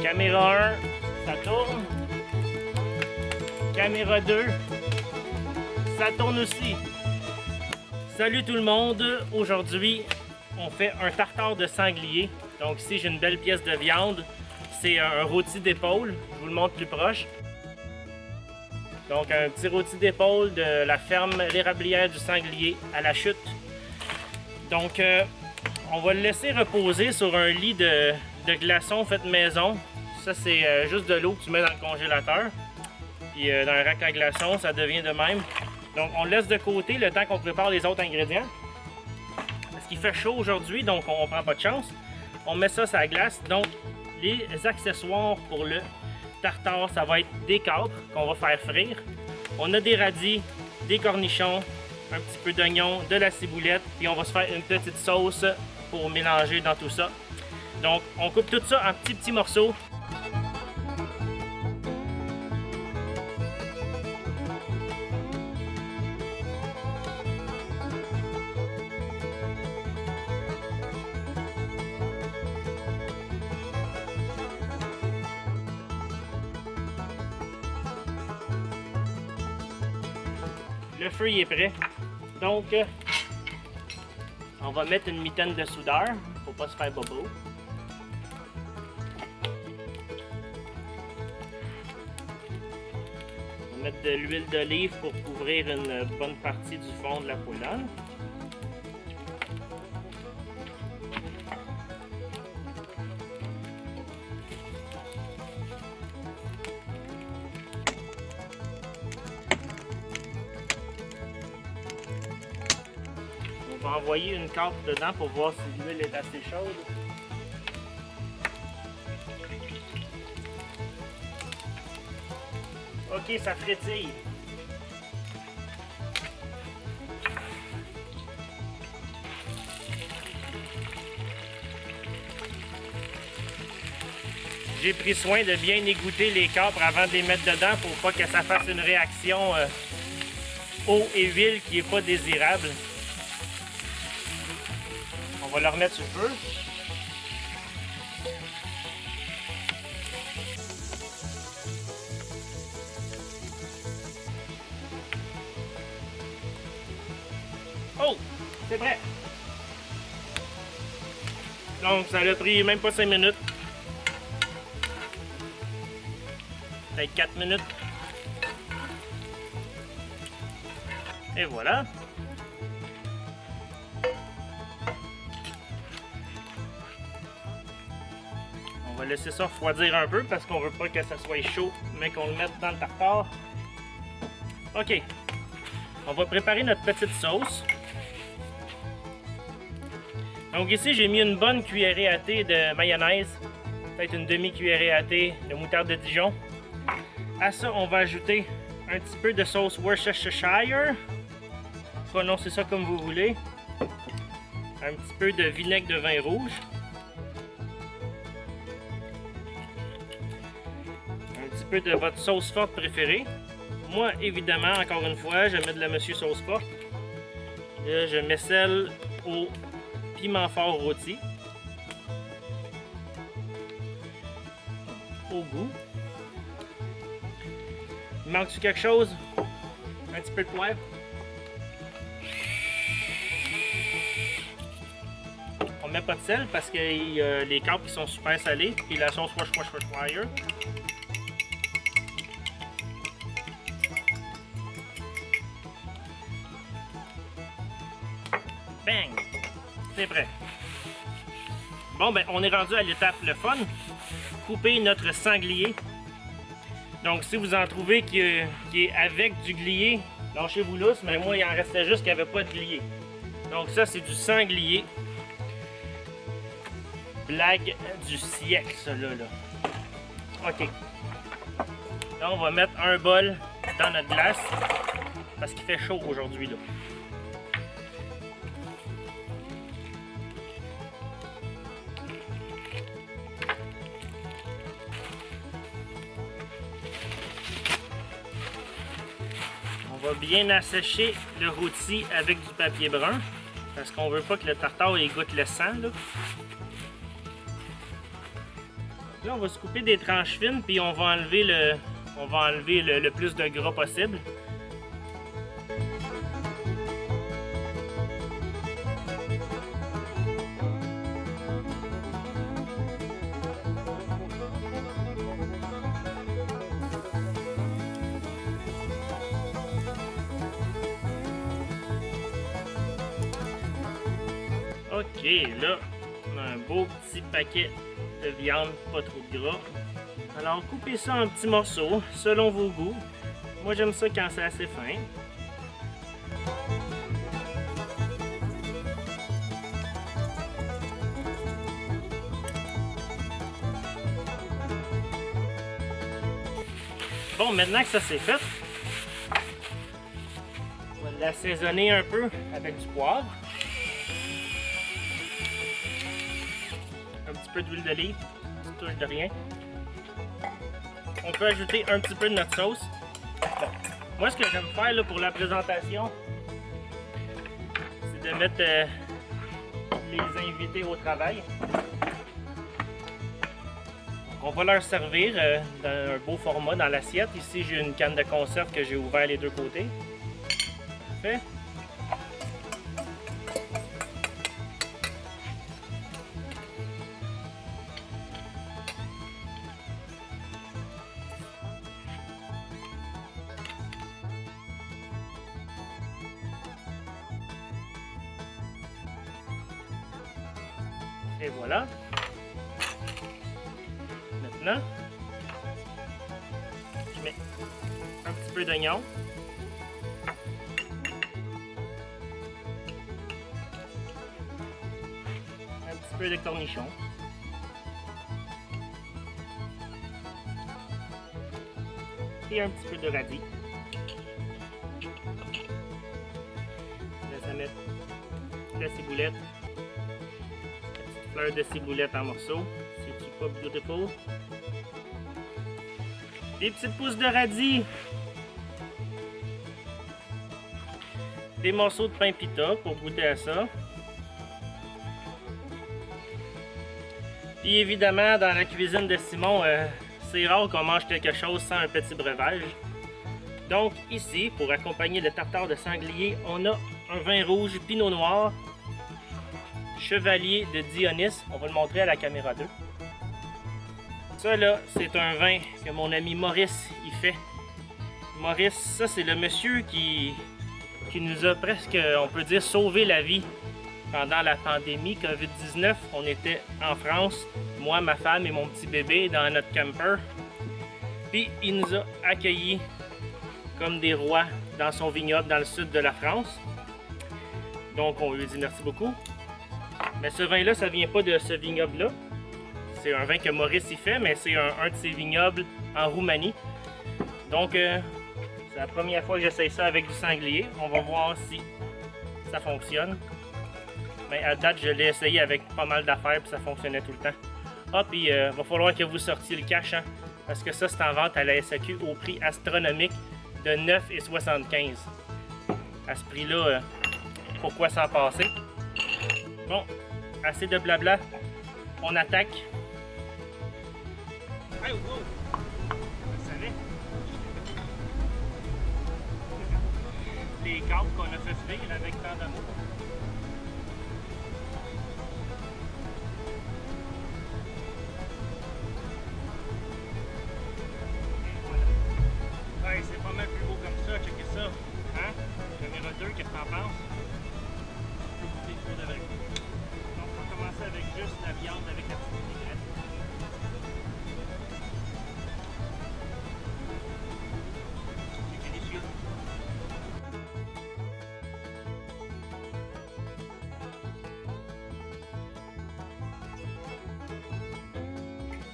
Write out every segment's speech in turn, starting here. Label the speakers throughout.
Speaker 1: Caméra 1, ça tourne. Caméra 2, ça tourne aussi. Salut tout le monde, aujourd'hui on fait un tartare de sanglier. Donc ici j'ai une belle pièce de viande, c'est un rôti d'épaule, je vous le montre plus proche. Donc un petit rôti d'épaule de la ferme l'érablière du sanglier à la chute. Donc on va le laisser reposer sur un lit de glaçons fait maison. Ça c'est juste de l'eau que tu mets dans le congélateur. Puis dans un rack à glaçons, ça devient de même. Donc on le laisse de côté le temps qu'on prépare les autres ingrédients. Parce qu'il fait chaud aujourd'hui, donc on prend pas de chance. On met ça sur la glace. Donc les accessoires pour le tartare, ça va être des capres qu'on va faire frire. On a des radis, des cornichons, un petit peu d'oignon, de la ciboulette. Puis on va se faire une petite sauce pour mélanger dans tout ça. Donc on coupe tout ça en petits morceaux. Le feu il est prêt. Donc, on va mettre une mitaine de soudeur pour pas se faire bobo. On va mettre de l'huile d'olive pour couvrir une bonne partie du fond de la poêlonne. On va envoyer une carte dedans pour voir si l'huile est assez chaude. Ok, ça frétille. J'ai pris soin de bien égoutter les capres avant de les mettre dedans pour pas que ça fasse une réaction eau et huile qui n'est pas désirable. On va le remettre sur le feu. Oh! C'est prêt! Donc ça a pris même pas 5 minutes. Peut-être 4 minutes. Et voilà. On va laisser ça refroidir un peu parce qu'on veut pas que ça soit chaud, mais qu'on le mette dans le tartare. Ok. On va préparer notre petite sauce. Donc ici, j'ai mis une bonne cuillerée à thé de mayonnaise. Peut-être une demi-cuillerée à thé de moutarde de Dijon. À ça, on va ajouter un petit peu de sauce Worcestershire. Prononcez ça comme vous voulez. Un petit peu de vinaigre de vin rouge. De votre sauce forte préférée. Moi, évidemment, encore une fois, je mets de la Monsieur Sauce Forte. Là, je mets celle au piment fort rôti. Au goût. Il manque-tu quelque chose? Un petit peu de poivre. On met pas de sel parce que les capres sont super salés. Puis la sauce Worcestershire. Bang! C'est prêt. Bon, ben, on est rendu à l'étape le fun. Couper notre sanglier. Donc, si vous en trouvez qui est avec du glier, lâchez-vous lousse, mais moi, il en restait juste qu'il n'y avait pas de glier. Donc, ça, c'est du sanglier. Blague du siècle, ça, là. OK. Là, on va mettre un bol dans notre glace parce qu'il fait chaud aujourd'hui, là. On va bien assécher le rôti avec du papier brun parce qu'on veut pas que le tartare il goûte le sang, là. Là, on va se couper des tranches fines, puis on va enlever le plus de gras possible. Ok, là, on a un beau petit paquet de viande, pas trop de gras. Alors, coupez ça en petits morceaux, selon vos goûts. Moi, j'aime ça quand c'est assez fin. Bon, maintenant que ça c'est fait, on va l'assaisonner un peu avec du poivre. Un petit peu d'huile d'olive, une petite touche de rien. On peut ajouter un petit peu de notre sauce. Bon. Moi, ce que j'aime faire là, pour la présentation, c'est de mettre les invités au travail. On va leur servir dans un beau format dans l'assiette. Ici, j'ai une canne de conserve que j'ai ouvert les deux côtés. Parfait. Et voilà. Maintenant, je mets un petit peu d'oignon. Un petit peu de cornichon. Et un petit peu de radis. Je laisse mettre la ciboulette. Fleur de ciboulette en morceaux. C'est-tu pas beautiful? Des petites pousses de radis. Des morceaux de pain pita pour goûter à ça. Puis évidemment, dans la cuisine de Simon, c'est rare qu'on mange quelque chose sans un petit breuvage. Donc ici, pour accompagner le tartare de sanglier, on a un vin rouge Pinot Noir Chevalier de Dionis. On va le montrer à la caméra 2. Ça là, c'est un vin que mon ami Maurice y fait. Maurice, ça c'est le monsieur qui nous a presque, on peut dire, sauvé la vie pendant la pandémie COVID-19. On était en France, moi, ma femme et mon petit bébé dans notre camper. Puis il nous a accueillis comme des rois dans son vignoble dans le sud de la France. Donc on lui dit merci beaucoup. Mais ce vin-là, ça vient pas de ce vignoble-là. C'est un vin que Maurice y fait, mais c'est un de ses vignobles en Roumanie. Donc, c'est la première fois que j'essaye ça avec du sanglier. On va voir si ça fonctionne. Mais à date, je l'ai essayé avec pas mal d'affaires et ça fonctionnait tout le temps. Ah, puis il va falloir que vous sortiez le cash, hein, parce que ça, c'est en vente à la SAQ au prix astronomique de 9,75 $. À ce prix-là, pourquoi s'en passer? Bon, assez de blabla. On attaque. Hey, wow! Vous savez? Les câbles qu'on a fait frire avec tant d'amour. Voilà. Ouais, c'est pas mal plus beau comme ça. Checkez ça. Hein? Caméra 2, qu'est-ce que t'en penses? Je peux goûter plus avec. Donc, on va commencer avec juste la viande avec la petite vinaigrette. C'est délicieux.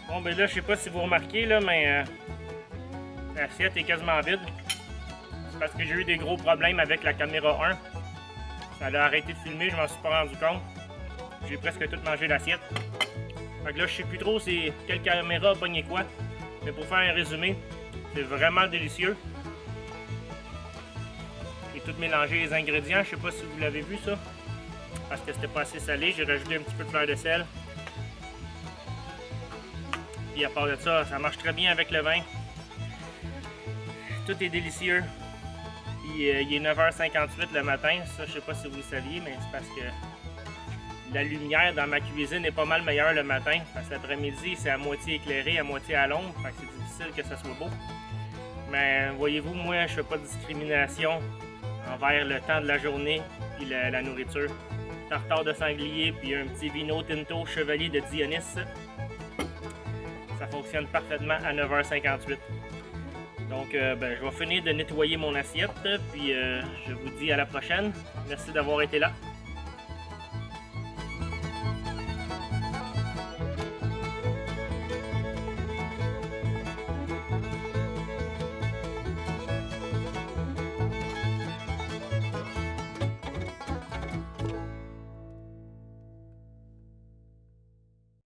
Speaker 1: Bon, ben là, je sais pas si vous remarquez, là, mais l'assiette est quasiment vide. C'est parce que j'ai eu des gros problèmes avec la caméra 1. Ça a arrêté de filmer, je m'en suis pas rendu compte. J'ai presque tout mangé l'assiette. Fait que là, je sais plus trop c'est quelle caméra a pogné quoi. Mais pour faire un résumé, c'est vraiment délicieux. J'ai tout mélangé les ingrédients, je sais pas si vous l'avez vu ça. Parce que c'était pas assez salé, j'ai rajouté un petit peu de fleur de sel. Puis à part de ça, ça marche très bien avec le vin. Tout est délicieux. Puis il est 9h58 le matin. Ça, je sais pas si vous le saviez, mais c'est parce que la lumière dans ma cuisine est pas mal meilleure le matin. Parce que l'après-midi, c'est à moitié éclairé, à moitié à l'ombre. Fait que c'est difficile que ça soit beau. Mais voyez-vous, moi, je fais pas de discrimination envers le temps de la journée et la nourriture. Tartare de sanglier puis un petit vino tinto chevalier de Dionys. Ça fonctionne parfaitement à 9h58. Donc, je vais finir de nettoyer mon assiette, puis je vous dis à la prochaine. Merci d'avoir été là.